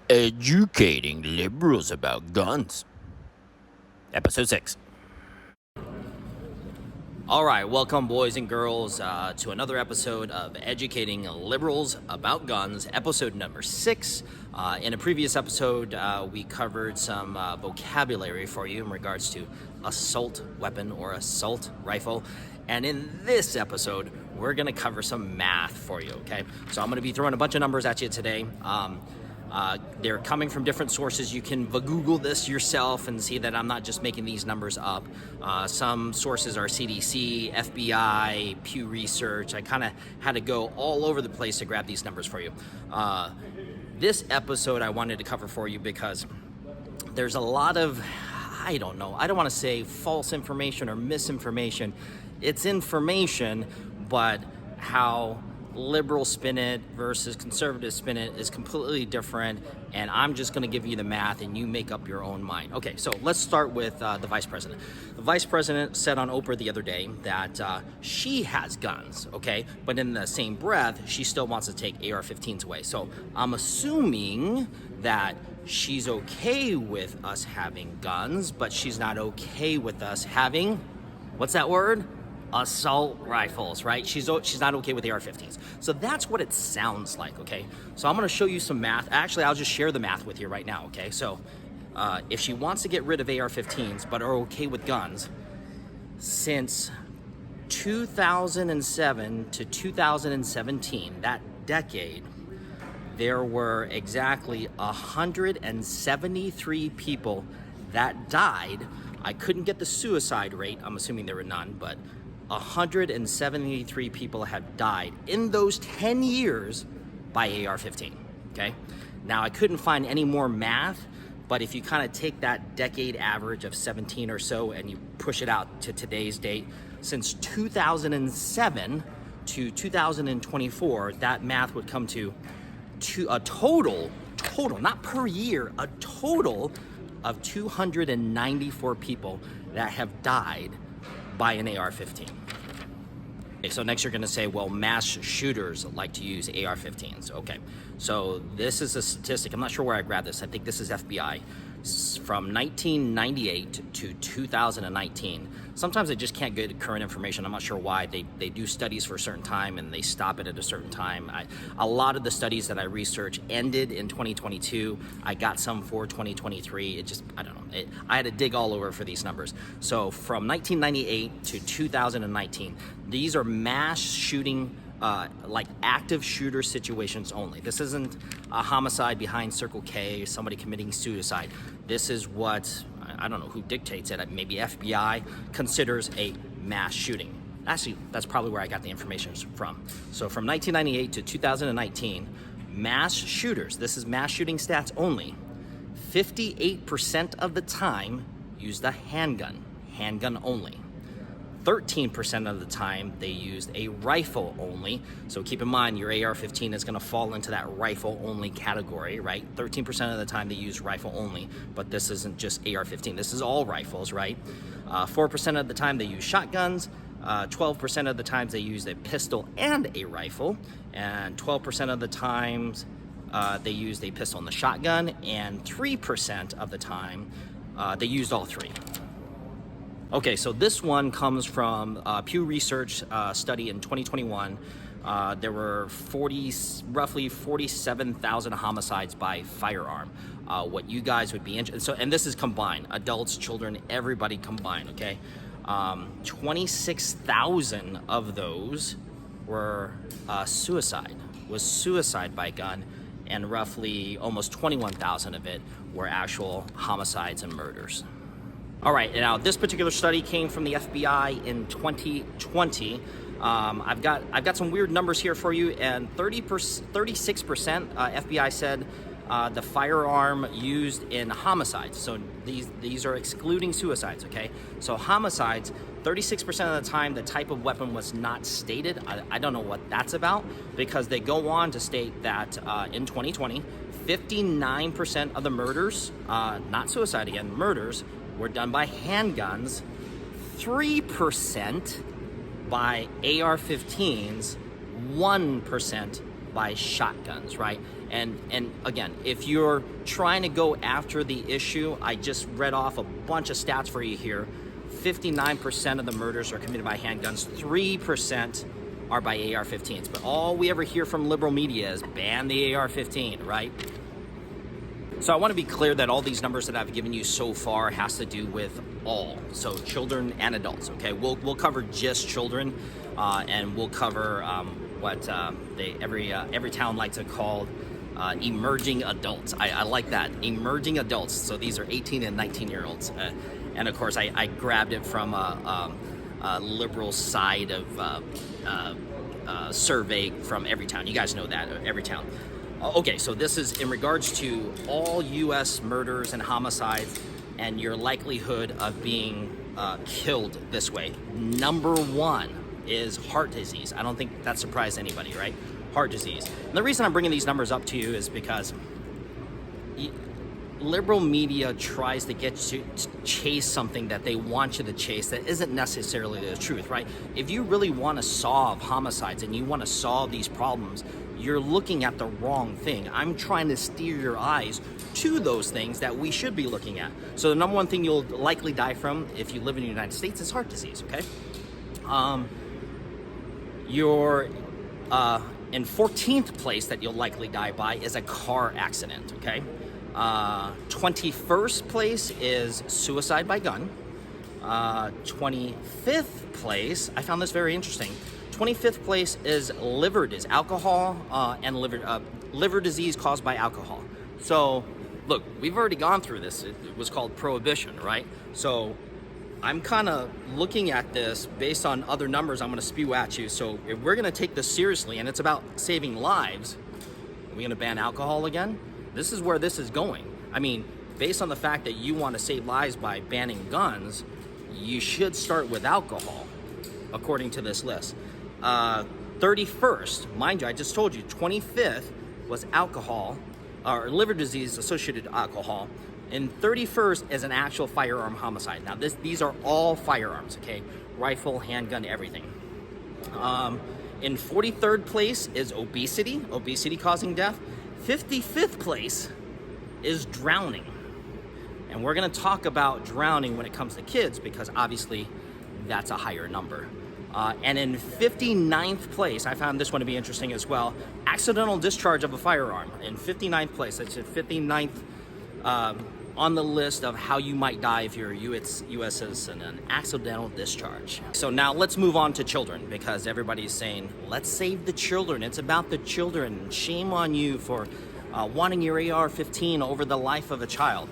Educating liberals about guns. Episode 6. All right, welcome, boys and girls, to another episode of Educating Liberals About Guns, episode number 6. In a previous episode, we covered some vocabulary for you in regards to assault weapon or assault rifle. And in this episode, we're going to cover some math for you, okay? So I'm going to be throwing a bunch of numbers at you today. They're coming from different sources. You can Google this yourself and see that I'm not just making these numbers up. Some sources are CDC, FBI, Pew Research. I kind of had to go all over the place to grab these numbers for you. This episode I wanted to cover for you because there's a lot of, I don't want to say false information or misinformation. It's information, but how liberals spin it versus conservatives spin it is completely different, and I'm just going to give you the math and you make up your own mind. Okay, so let's start with the vice president. The vice president said on Oprah the other day that she has guns, okay, but in the same breath she still wants to take AR-15s away. So I'm assuming that she's okay with us having guns, but she's not okay with us having, what's that word? Assault rifles, right? She's not okay with AR-15s. So that's what it sounds like, okay? So I'm going to show you some math. Actually, I'll just share the math with you right now, okay? So if she wants to get rid of AR-15s but are okay with guns, since 2007 to 2017, that decade, there were exactly 173 people that died. I couldn't get the suicide rate. I'm assuming there were none, but 173 people have died in those 10 years by AR-15, okay? Now, I couldn't find any more math, but if you kind of take that decade average of 17 or so and you push it out to today's date, since 2007 to 2024, that math would come to a total, not per year, a total of 294 people that have died by an AR-15. Okay, so next you're going to say, well, mass shooters like to use AR-15s. Okay, so this is a statistic. I'm not sure where I grabbed this. I think this is FBI. From 1998 to 2019. Sometimes they just can't get current information. I'm not sure why. They do studies for a certain time and they stop it at a certain time. A lot of the studies that I research ended in 2022. I got some for 2023. I don't know. I had to dig all over for these numbers. So from 1998 to 2019, these are mass shooting, like active shooter situations only. This isn't a homicide behind Circle K, somebody committing suicide. This is what, I don't know who dictates it, maybe FBI considers a mass shooting. Actually, that's probably where I got the information from. So from 1998 to 2019, mass shooters, this is mass shooting stats only, 58% of the time used a handgun only. 13% of the time they used a rifle only. So keep in mind your AR-15 is going to fall into that rifle only category, right? 13% of the time they use rifle only, but this isn't just AR-15. This is all rifles, right? 4% of the time they use shotguns. 12% of the times they used a pistol and a rifle, and 12% of the times they used a pistol and a shotgun, and 3% of the time they used all three. Okay, so this one comes from Pew Research study in 2021. There were roughly 47,000 homicides by firearm. What you guys would be interested, and this is combined, adults, children, everybody combined, okay? 26,000 of those were suicide by gun, and roughly almost 21,000 of it were actual homicides and murders. All right, now this particular study came from the FBI in 2020. I've got some weird numbers here for you, and 36% FBI said the firearm used in homicides. So these are excluding suicides, okay? So homicides, 36% of the time the type of weapon was not stated. I don't know what that's about, because they go on to state that in 2020, 59% of the murders, not suicide again, murders, were done by handguns, 3% by AR-15s, 1% by shotguns, right? And again, if you're trying to go after the issue, I just read off a bunch of stats for you here. 59% of the murders are committed by handguns, 3% are by AR-15s. But all we ever hear from liberal media is ban the AR-15, right? So I want to be clear that all these numbers that I've given you so far has to do with all, so children and adults. Okay, we'll cover just children, and we'll cover what every town likes to call emerging adults. I like that, emerging adults. So these are 18 and 19-year-olds, and of course I grabbed it from a liberal side of survey from Everytown. You guys know that, Everytown. Okay, so this is in regards to all U.S. murders and homicides and your likelihood of being killed this way. Number one is heart disease. I don't think that surprised anybody, right? Heart disease. And the reason I'm bringing these numbers up to you is because liberal media tries to get you to chase something that they want you to chase that isn't necessarily the truth, right? If you really want to solve homicides and you want to solve these problems, you're looking at the wrong thing. I'm trying to steer your eyes to those things that we should be looking at. So the number one thing you'll likely die from if you live in the United States is heart disease, okay? You're in 14th place that you'll likely die by is a car accident, okay? 21st place is suicide by gun. 25th place, I found this very interesting. 25th place is alcohol and liver disease caused by alcohol. So, look, we've already gone through this. It was called prohibition, right? So, I'm kind of looking at this based on other numbers I'm going to spew at you. So, if we're going to take this seriously, and it's about saving lives, are we going to ban alcohol again? This is where this is going. I mean, based on the fact that you want to save lives by banning guns, you should start with alcohol, according to this list. 31st, mind you, I just told you, 25th was alcohol, or liver disease associated with alcohol, and 31st is an actual firearm homicide. Now, these are all firearms, okay? Rifle, handgun, everything. In 43rd place is obesity causing death. 55th place is drowning. And we're gonna talk about drowning when it comes to kids because obviously that's a higher number. And in 59th place, I found this one to be interesting as well, accidental discharge of a firearm. In 59th place, it's at 59th on the list of how you might die if you're a U.S. citizen, an accidental discharge. So now let's move on to children because everybody's saying, let's save the children. It's about the children. Shame on you for wanting your AR-15 over the life of a child.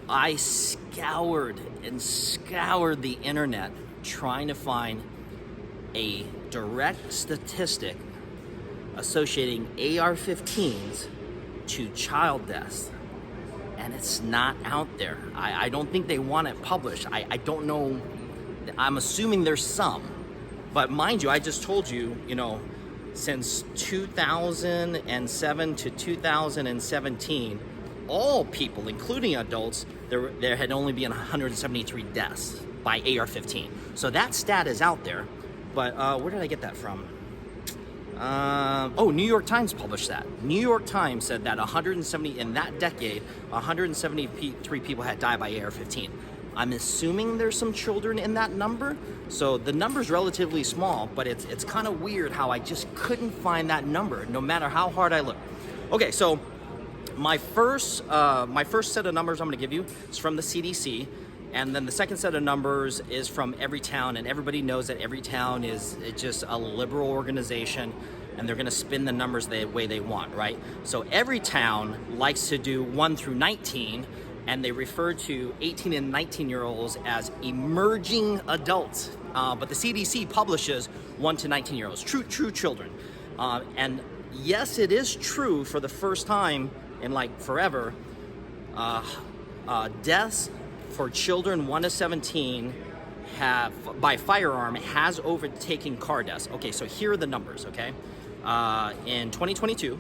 I scoured the internet trying to find a direct statistic associating AR-15s to child deaths, and it's not out there. I don't think they want it published. I don't know. I'm assuming there's some, but mind you, I just told you, since 2007 to 2017, all people, including adults, there had only been 173 deaths by AR-15. So that stat is out there. But where did I get that from? New York Times published that. New York Times said that in that decade, 173 people had died by AR-15. I'm assuming there's some children in that number. So the number's relatively small, but it's kind of weird how I just couldn't find that number, no matter how hard I looked. Okay, so my first set of numbers I'm gonna give you is from the CDC. And then the second set of numbers is from Everytown, and everybody knows that Everytown is just a liberal organization, and they're gonna spin the numbers the way they want, right? So Everytown likes to do 1 through 19, and they refer to 18 and 19-year-olds as emerging adults. But the CDC publishes 1 to 19-year-olds, true children. And yes, it is true for the first time in like forever, deaths for children 1 to 17 by firearm has overtaken car deaths. Okay, so here are the numbers, okay? In 2022,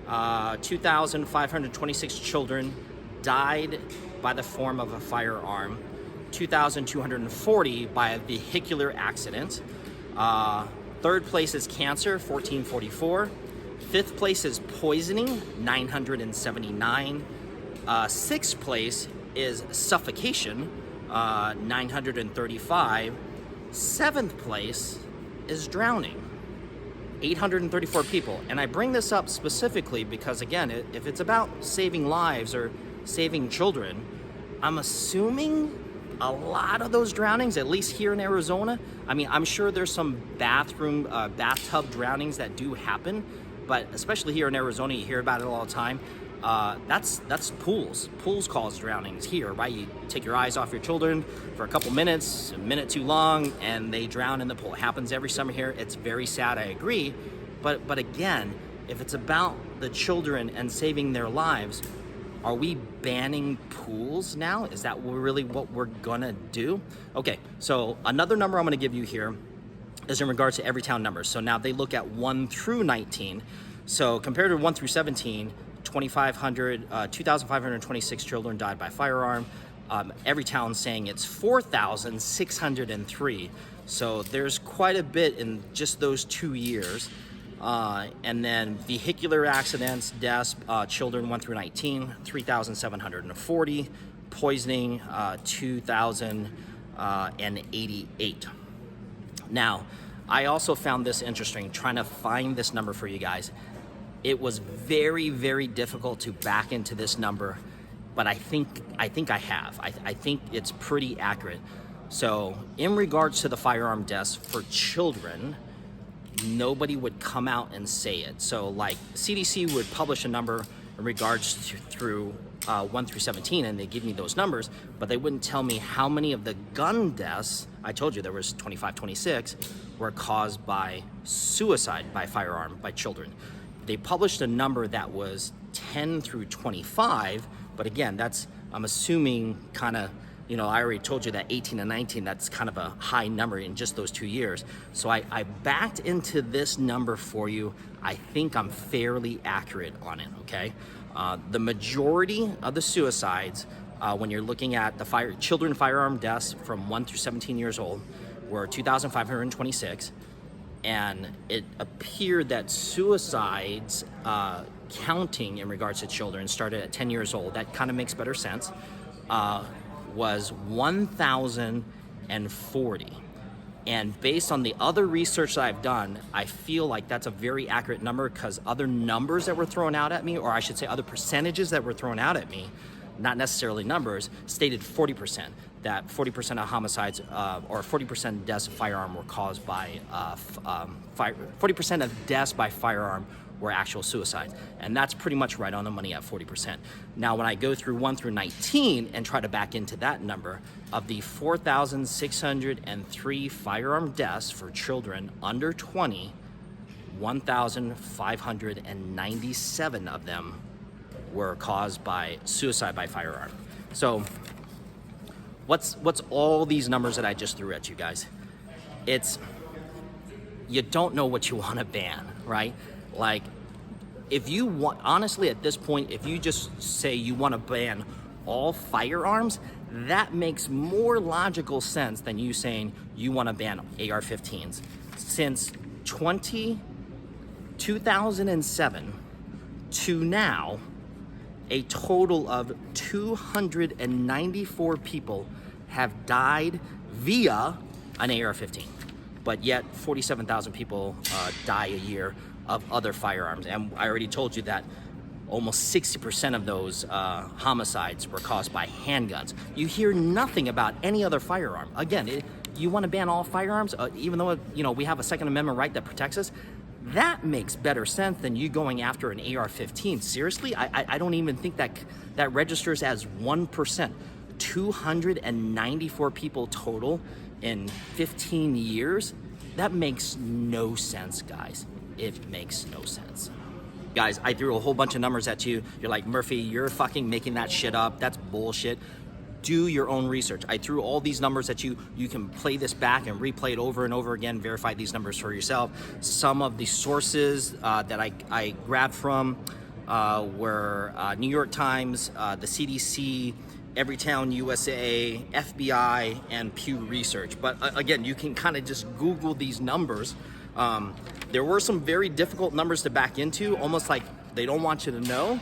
2,526 children died by the form of a firearm, 2,240 by a vehicular accident. Third place is cancer, 1,444. Fifth place is poisoning, 979. Sixth place is suffocation, 935. Seventh place is drowning, 834 people. And I bring this up specifically because, again, if it's about saving lives or saving children, I'm assuming a lot of those drownings, at least here in Arizona, I mean, I'm sure there's some bathtub drownings that do happen, but especially here in Arizona, you hear about it all the time. That's pools. Pools cause drownings here, right? You take your eyes off your children for a couple minutes, a minute too long, and they drown in the pool. It happens every summer here. It's very sad, I agree. But again, if it's about the children and saving their lives, are we banning pools now? Is that really what we're gonna do? Okay, so another number I'm gonna give you here is in regards to Everytown numbers. So now they look at 1 through 19. So compared to 1 through 17, 2,526 children died by firearm. Everytown saying it's 4,603. So there's quite a bit in just those 2 years. And then vehicular accidents, deaths, children 1 through 19, 3,740. Poisoning, 2,088. Now, I also found this interesting, trying to find this number for you guys. It was very, very difficult to back into this number, but I think I have. I think it's pretty accurate. So in regards to the firearm deaths for children, nobody would come out and say it. So like CDC would publish a number in regards to through 1 through 17, and they give me those numbers, but they wouldn't tell me how many of the gun deaths, I told you there was 25, 26, were caused by suicide by firearm by children. They published a number that was 10 through 25, but again, that's, I'm assuming kind of, you know, I already told you that 18 and 19, that's kind of a high number in just those 2 years. So I backed into this number for you. I think I'm fairly accurate on it, okay? The majority of the suicides, when you're looking at the children firearm deaths from 1 through 17 years old, were 2,526. And it appeared that suicides counting in regards to children started at 10 years old. That kind of makes better sense. Was 1,040. And based on the other research that I've done, I feel like that's a very accurate number, because other numbers that were thrown out at me, or I should say other percentages that were thrown out at me, not necessarily numbers, stated 40%. That 40% of homicides or 40% of deaths of firearm were caused by 40% of deaths by firearm were actual suicides. And that's pretty much right on the money at 40%. Now, when I go through 1 through 19 and try to back into that number, of the 4,603 firearm deaths for children under 20, 1,597 of them were caused by suicide by firearm. So what's all these numbers that I just threw at you guys? It's, you don't know what you want to ban, right? Like, if you want, honestly, at this point, if you just say you want to ban all firearms, that makes more logical sense than you saying you want to ban AR-15s. Since 2007 to now, a total of 294 people have died via an AR-15, but yet 47,000 people die a year of other firearms. And I already told you that almost 60% of those homicides were caused by handguns. You hear nothing about any other firearm. Again, you want to ban all firearms, even though we have a Second Amendment right that protects us. That makes better sense than you going after an AR-15. Seriously, I don't even think that registers as 1%. 294 people total in 15 years. That makes no sense, guys. It makes no sense. Guys, I threw a whole bunch of numbers at you. You're like, Murphy, you're fucking making that shit up. That's bullshit. Do your own research. I threw all these numbers at you. You can play this back and replay it over and over again, verify these numbers for yourself. Some of the sources that I grabbed from were New York Times, the CDC, Everytown USA, FBI, and Pew Research. But again, you can kind of just Google these numbers There were some very difficult numbers to back into, almost like they don't want you to know,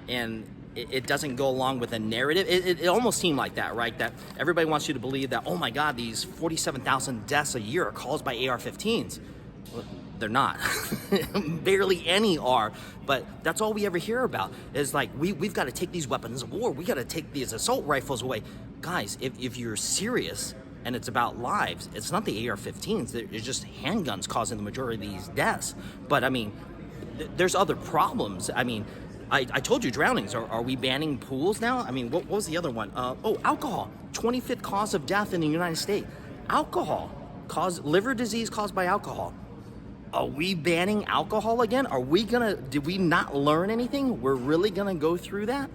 and it doesn't go along with a narrative. It almost seemed like that, right? That everybody wants you to believe that, oh my God, these 47,000 deaths a year are caused by AR-15s. Well, they're not. Barely any are, but that's all we ever hear about is like, we've got to take these weapons of war. We got to take these assault rifles away. Guys, if you're serious and it's about lives, it's not the AR-15s. It's just handguns causing the majority of these deaths. But I mean, there's other problems. I mean, I told you drownings. Are we banning pools now? I mean, what was the other one? Alcohol. 25th cause of death in the United States. Alcohol. Liver disease caused by alcohol. Are we banning alcohol again? Did we not learn anything? We're really gonna go through that?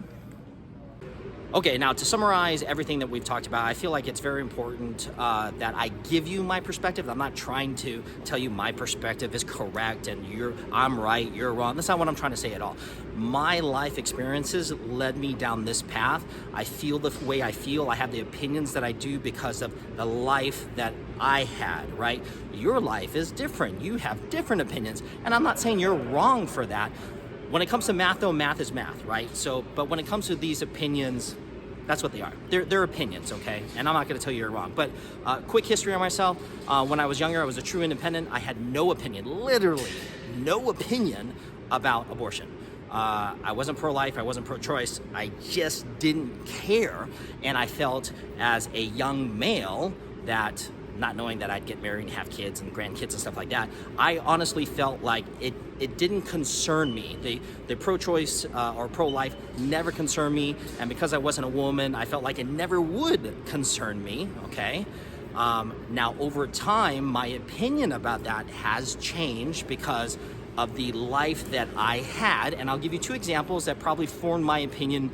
Okay, now to summarize everything that we've talked about, I feel like it's very important that I give you my perspective. I'm not trying to tell you my perspective is correct and I'm right, you're wrong. That's not what I'm trying to say at all. My life experiences led me down this path. I feel the way I feel. I have the opinions that I do because of the life that I had, right? Your life is different. You have different opinions. And I'm not saying you're wrong for that. When it comes to math, though, math is math, right? So, but when it comes to these opinions, that's what they are. They're opinions, okay? And I'm not gonna tell you you're wrong. But quick history on myself. When I was younger, I was a true independent. I had no opinion, literally no opinion about abortion. I wasn't pro-life, I wasn't pro-choice. I just didn't care. And I felt as a young male that, not knowing that I'd get married and have kids and grandkids and stuff like that, I honestly felt like it didn't concern me. The pro-choice or pro-life never concerned me, and because I wasn't a woman, I felt like it never would concern me, okay? Now, over time, my opinion about that has changed because of the life that I had, and I'll give you two examples that probably formed my opinion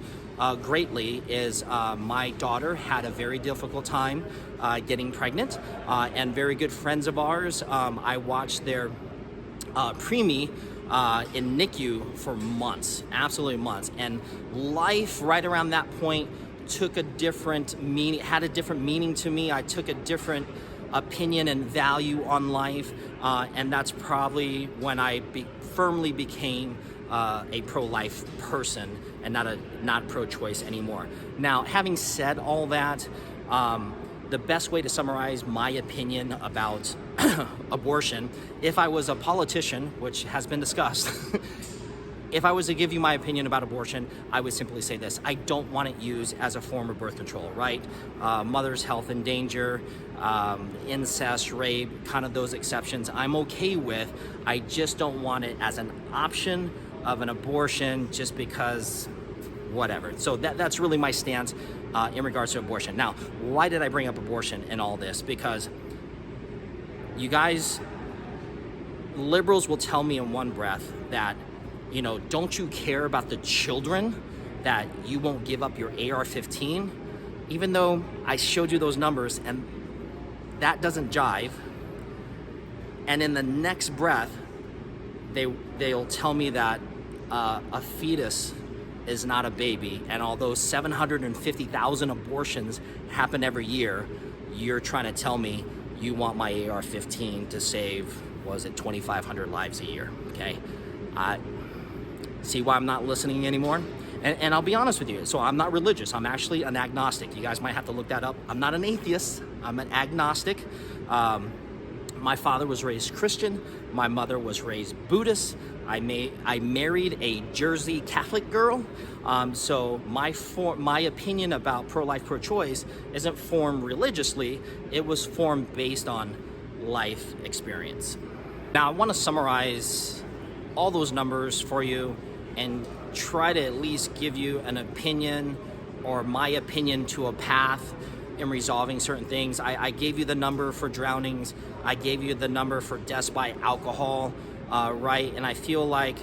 greatly. Is my daughter had a very difficult time getting pregnant, and very good friends of ours, I watched their preemie in NICU for months, absolutely months, and life right around that point took a different meaning, had a different meaning to me. I took a different opinion and value on life, and that's probably when I firmly became a pro-life person and not pro-choice anymore. Now, having said all that, the best way to summarize my opinion about abortion, if I was a politician, which has been discussed, if I was to give you my opinion about abortion, I would simply say this: I don't want it used as a form of birth control, right? Mother's health in danger, incest, rape, kind of those exceptions I'm okay with. I just don't want it as an option of an abortion just because whatever. So that's really my stance in regards to abortion. Now, why did I bring up abortion in all this? Because you guys, liberals will tell me in one breath that, you know, don't you care about the children, that you won't give up your AR-15, even though I showed you those numbers and that doesn't jive. And in the next breath, they'll tell me that a fetus is not a baby, and although 750,000 abortions happen every year, you're trying to tell me you want my AR-15 to save, was it 2,500 lives a year, okay? See why I'm not listening anymore? And I'll be honest with you, so I'm not religious, I'm actually an agnostic. You guys might have to look that up. I'm not an atheist, I'm an agnostic. My father was raised Christian, my mother was raised Buddhist. I married a Jersey Catholic girl, so my opinion about pro-life, pro-choice isn't formed religiously, it was formed based on life experience. Now, I want to summarize all those numbers for you and try to at least give you an opinion or my opinion to a path in resolving certain things. I gave you the number for drownings, I gave you the number for deaths by alcohol, right? And I feel like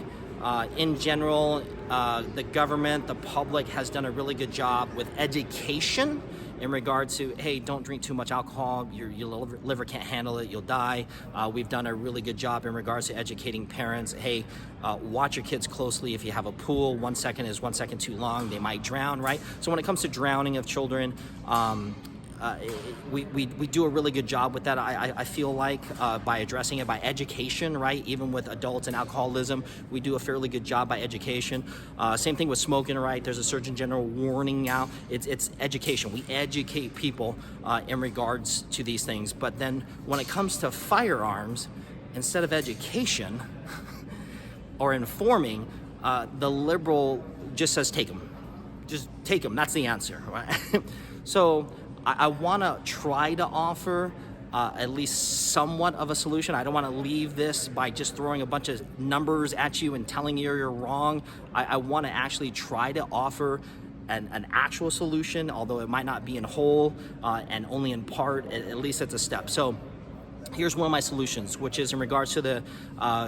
in general, the government, the public has done a really good job with education in regards to, hey, don't drink too much alcohol, your liver can't handle it, you'll die. We've done a really good job in regards to educating parents. Hey, watch your kids closely. If you have a pool, 1 second is 1 second too long, they might drown, right? So when it comes to drowning of children, we do a really good job with that. I feel like by addressing it by education, right? Even with adults and alcoholism, we do a fairly good job by education. Same thing with smoking, right? There's a Surgeon General warning now. It's education. We educate people in regards to these things. But then when it comes to firearms, instead of education or informing, the liberal just says take them. Just take them. That's the answer, right? So I want to try to offer at least somewhat of a solution. I don't want to leave this by just throwing a bunch of numbers at you and telling you you're wrong. I want to actually try to offer an actual solution, although it might not be in whole and only in part. At least it's a step. So here's one of my solutions, which is in regards to the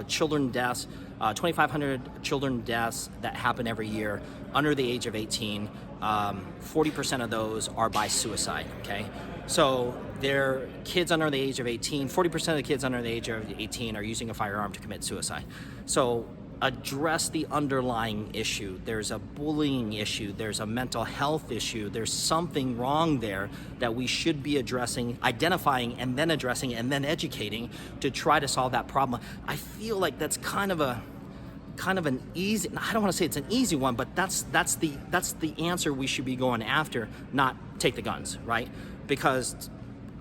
children deaths, 2,500 children deaths that happen every year under the age of 18. 40% of those are by suicide, okay? So they're kids under the age of 18. 40% of the kids under the age of 18 are using a firearm to commit suicide. So address the underlying issue. There's a bullying issue, there's a mental health issue, there's something wrong there that we should be addressing, identifying, and then addressing, and then educating to try to solve that problem. I feel like that's kind of an easy, I don't want to say it's an easy one, but that's the answer we should be going after, not take the guns, right? Because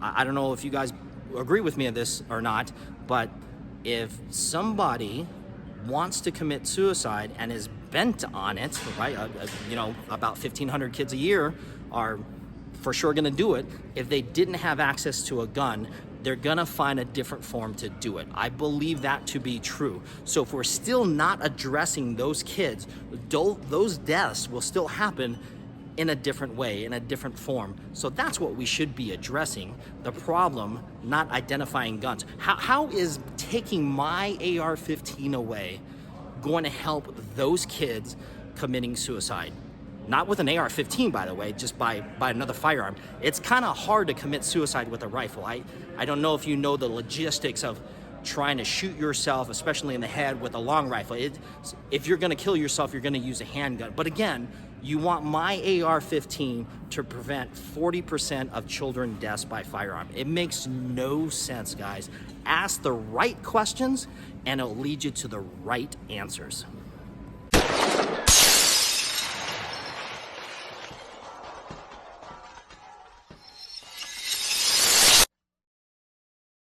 I don't know if you guys agree with me on this or not, but if somebody wants to commit suicide and is bent on it, right? About 1,500 kids a year are for sure going to do it. If they didn't have access to a gun, they're going to find a different form to do it. I believe that to be true. So if we're still not addressing those kids, those deaths will still happen in a different way, in a different form. So that's what we should be addressing, the problem, not identifying guns. How is taking my AR-15 away going to help those kids committing suicide? Not with an AR-15, by the way, just by another firearm. It's kind of hard to commit suicide with a rifle. I don't know if you know the logistics of trying to shoot yourself, especially in the head, with a long rifle. If you're going to kill yourself, you're going to use a handgun. But again, you want my AR-15 to prevent 40% of children deaths by firearm. It makes no sense, guys. Ask the right questions, and it'll lead you to the right answers.